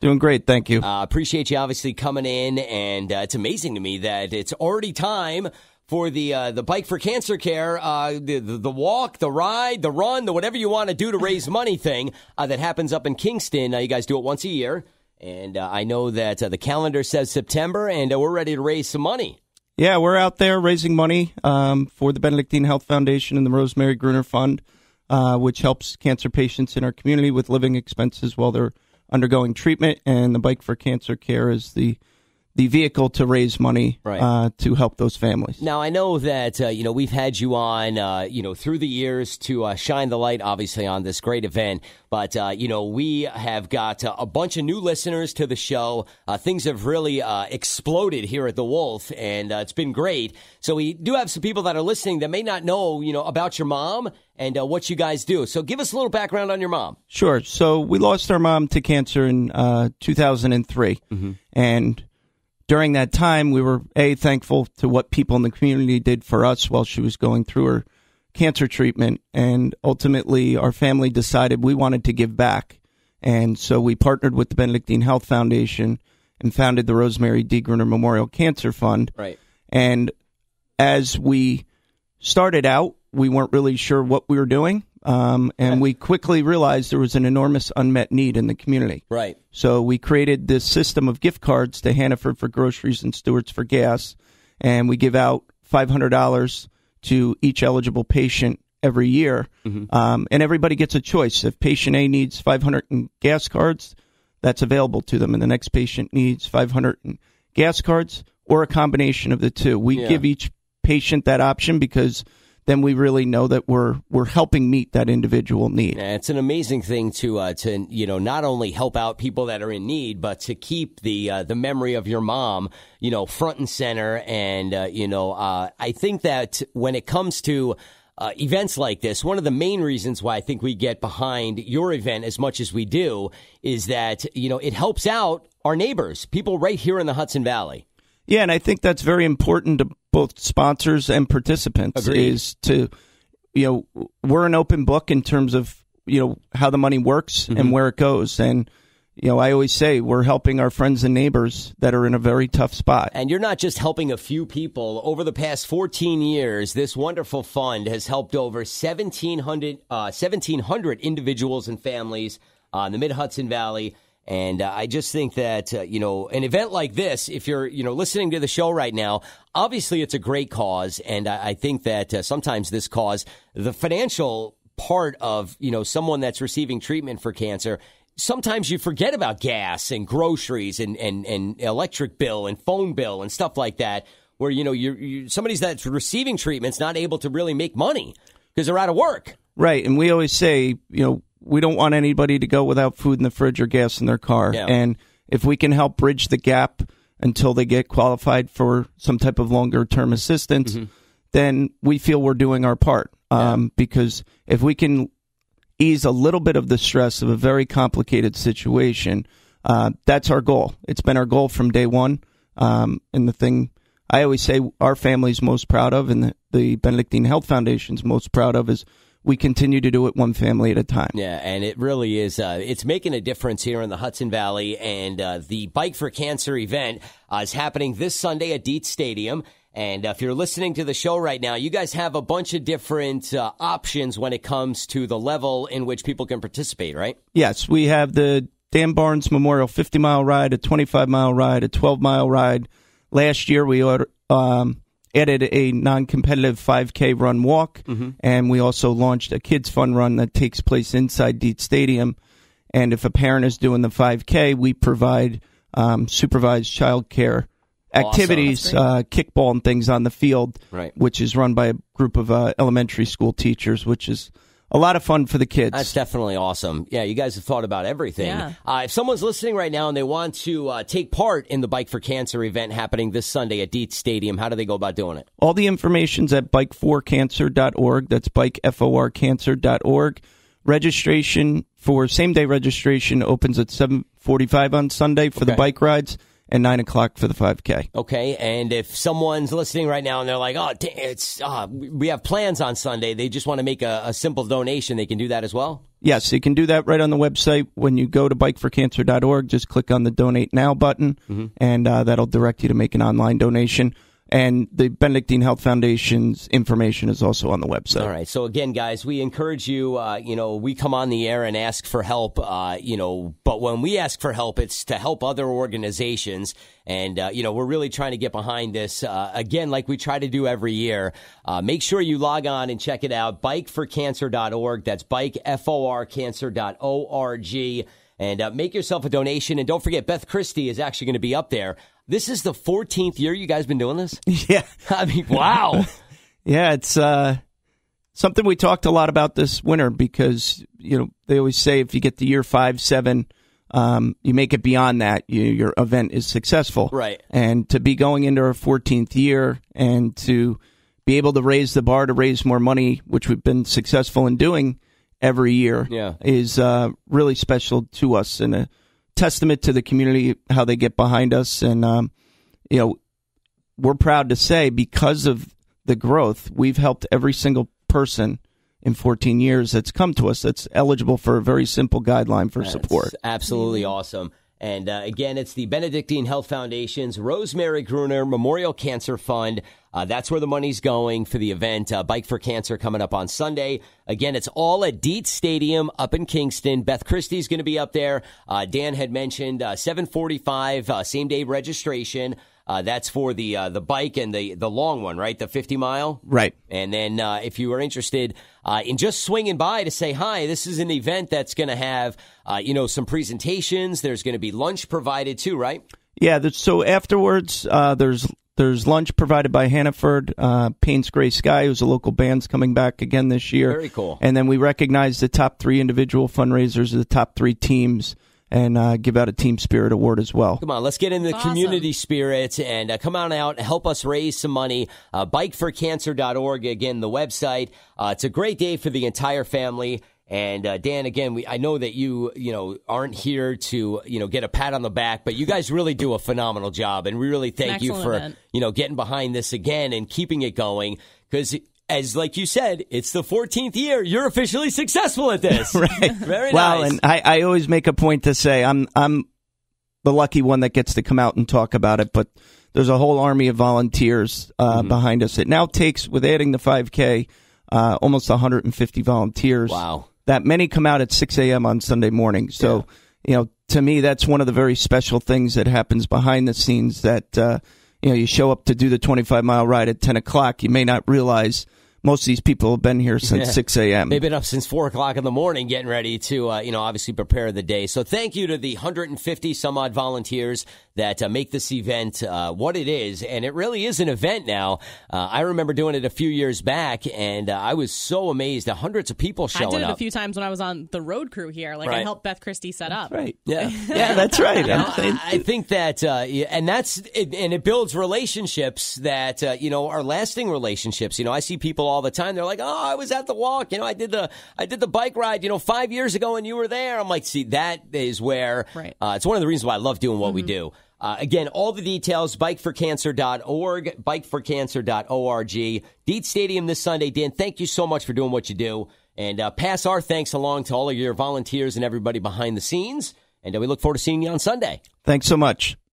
Doing great, thank you. Appreciate you obviously coming in, and it's amazing to me that it's already time for the Bike for Cancer Care, the walk, the ride, the run, the whatever you want to do to raise money thing that happens up in Kingston. You guys do it once a year, and I know that the calendar says September, and we're ready to raise some money. Yeah, we're out there raising money for the Benedictine Health Foundation and the Rosemary Gruner Fund, which helps cancer patients in our community with living expenses while they're undergoing treatment. And the Bike for Cancer Care is the vehicle to raise money to help those families. Now, I know that, we've had you on, through the years to shine the light, obviously, on this great event. But, we have got a bunch of new listeners to the show. Things have really exploded here at The Wolf, and it's been great. So we do have some people that are listening that may not know, about your mom and what you guys do. So give us a little background on your mom. Sure. So we lost our mom to cancer in 2003. Mm-hmm. And during that time, we were, thankful to what people in the community did for us while she was going through her cancer treatment. And ultimately, our family decided we wanted to give back. And so we partnered with the Benedictine Health Foundation and founded the Rosemary D. Gruner Memorial Cancer Fund. Right. And as we started out, we weren't really sure what we were doing. And we quickly realized there was an enormous unmet need in the community. Right. So we created this system of gift cards to Hannaford for groceries and Stewart's for gas. And we give out $500 to each eligible patient every year. Mm-hmm. And everybody gets a choice. If patient A needs 500 in gas cards, that's available to them. And the next patient needs 500 in gas cards or a combination of the two. We give each patient that option because then we really know that we're helping meet that individual need. Yeah, it's an amazing thing to not only help out people that are in need, but to keep the memory of your mom, front and center. And I think that when it comes to events like this, one of the main reasons why I think we get behind your event as much as we do is that it helps out our neighbors, people right here in the Hudson Valley. Yeah, and I think that's very important to both sponsors and participants. Agreed. Is to, we're an open book in terms of, how the money works and where it goes. And, I always say we're helping our friends and neighbors that are in a very tough spot. And you're not just helping a few people. Over the past 14 years, this wonderful fund has helped over 1,700 individuals and families in the Mid-Hudson Valley. And I just think that, an event like this, if you're, listening to the show right now, obviously it's a great cause. And I think that sometimes this cause, the financial part of, someone that's receiving treatment for cancer, sometimes you forget about gas and groceries and electric bill and phone bill and stuff like that, where, you're somebody that's receiving treatment's not able to really make money because they're out of work. Right. And we always say, we don't want anybody to go without food in the fridge or gas in their car. Yeah. And if we can help bridge the gap until they get qualified for some type of longer-term assistance, then we feel we're doing our part. Because if we can ease a little bit of the stress of a very complicated situation, that's our goal. It's been our goal from day one. And the thing I always say our family's most proud of and the Benedictine Health Foundation's most proud of is we continue to do it one family at a time. Yeah, and it really is. It's making a difference here in the Hudson Valley. And the Bike for Cancer event is happening this Sunday at Dietz Stadium. And if you're listening to the show right now, you guys have a bunch of different options when it comes to the level in which people can participate, right? Yes, we have the Dan Barnes Memorial 50-mile ride, a 25-mile ride, a 12-mile ride. Last year, we added a non-competitive 5K run walk, and we also launched a kids fun run that takes place inside Dietz Stadium. And if a parent is doing the 5K, we provide supervised child care activities, kickball and things on the field, which is run by a group of elementary school teachers, which is a lot of fun for the kids. That's definitely awesome. Yeah, you guys have thought about everything. Yeah. If someone's listening right now and they want to take part in the Bike for Cancer event happening this Sunday at Dietz Stadium, how do they go about doing it? All the information's at bikeforcancer.org. That's bikeforcancer.org. Registration for same-day registration opens at 7:45 on Sunday for the bike rides, and 9 o'clock for the 5K. Okay, and if someone's listening right now and they're like, we have plans on Sunday, they just want to make a simple donation, they can do that as well? Yes, you can do that right on the website. When you go to bikeforcancer.org, just click on the Donate Now button, and that'll direct you to make an online donation. And the Benedictine Health Foundation's information is also on the website. All right. So, again, guys, we encourage you, we come on the air and ask for help, but when we ask for help, it's to help other organizations. And, we're really trying to get behind this, again, like we try to do every year. Make sure you log on and check it out, bikeforcancer.org. That's bikeforcancer.org. And make yourself a donation. And don't forget, Beth Christie is actually going to be up there. This is the 14th year you guys been doing this? Yeah. I mean, wow. Yeah, it's something we talked a lot about this winter because, they always say if you get to year 5, 7, you make it beyond that, your event is successful. Right. And to be going into our 14th year and to be able to raise the bar to raise more money, which we've been successful in doing every year, is really special to us and a testament to the community, how they get behind us. And, we're proud to say because of the growth, we've helped every single person in 14 years that's come to us that's eligible for a very simple guideline for support. Absolutely awesome. And again, it's the Benedictine Health Foundation's Rosemary Gruner Memorial Cancer Fund. That's where the money's going for the event. Bike for Cancer coming up on Sunday. Again, it's all at Dietz Stadium up in Kingston. Beth Christie's going to be up there. Dan had mentioned 7:45 same-day registration. That's for the bike and the long one, right? The 50-mile? Right. And then if you are interested in just swinging by to say hi, this is an event that's going to have, some presentations. There's going to be lunch provided too, right? Yeah. So afterwards, there's lunch provided by Hannaford, Payne's Gray Sky, who's a local band's coming back again this year. Very cool. And then we recognize the top 3 individual fundraisers of the top 3 teams and give out a Team Spirit Award as well. Come on, let's get in the community spirit and come on out, help us raise some money. Bikeforcancer.org, again, the website. It's a great day for the entire family. And Dan, again, I know that you aren't here to get a pat on the back, but you guys really do a phenomenal job, and we really thank you for event. Getting behind this again and keeping it going because. As like you said, it's the 14th year. You're officially successful at this. Right. Very well, nice. And I always make a point to say I'm the lucky one that gets to come out and talk about it, but there's a whole army of volunteers behind us. It now takes, with adding the 5K, almost 150 volunteers. Wow. That many come out at 6 a.m. on Sunday morning. So, to me, that's one of the very special things that happens behind the scenes that, you show up to do the 25-mile ride at 10 o'clock. You may not realize most of these people have been here since 6 a.m. They've been up since 4 o'clock in the morning getting ready to, obviously prepare the day. So thank you to the 150 some odd volunteers that make this event what it is. And it really is an event now. I remember doing it a few years back, and I was so amazed at hundreds of people showing up. I did it a few times when I was on the road crew here. I helped Beth Christie set up. Right. Yeah. Yeah, that's right. I think that, and it builds relationships that, are lasting relationships. I see people all the time. They're like, oh, I was at the walk. I did the bike ride, 5 years ago and you were there. I'm like, see, that is where, it's one of the reasons why I love doing what we do. Again, all the details, bikeforcancer.org, bikeforcancer.org. Dietz Stadium this Sunday. Dan, thank you so much for doing what you do. And pass our thanks along to all of your volunteers and everybody behind the scenes. And we look forward to seeing you on Sunday. Thanks so much.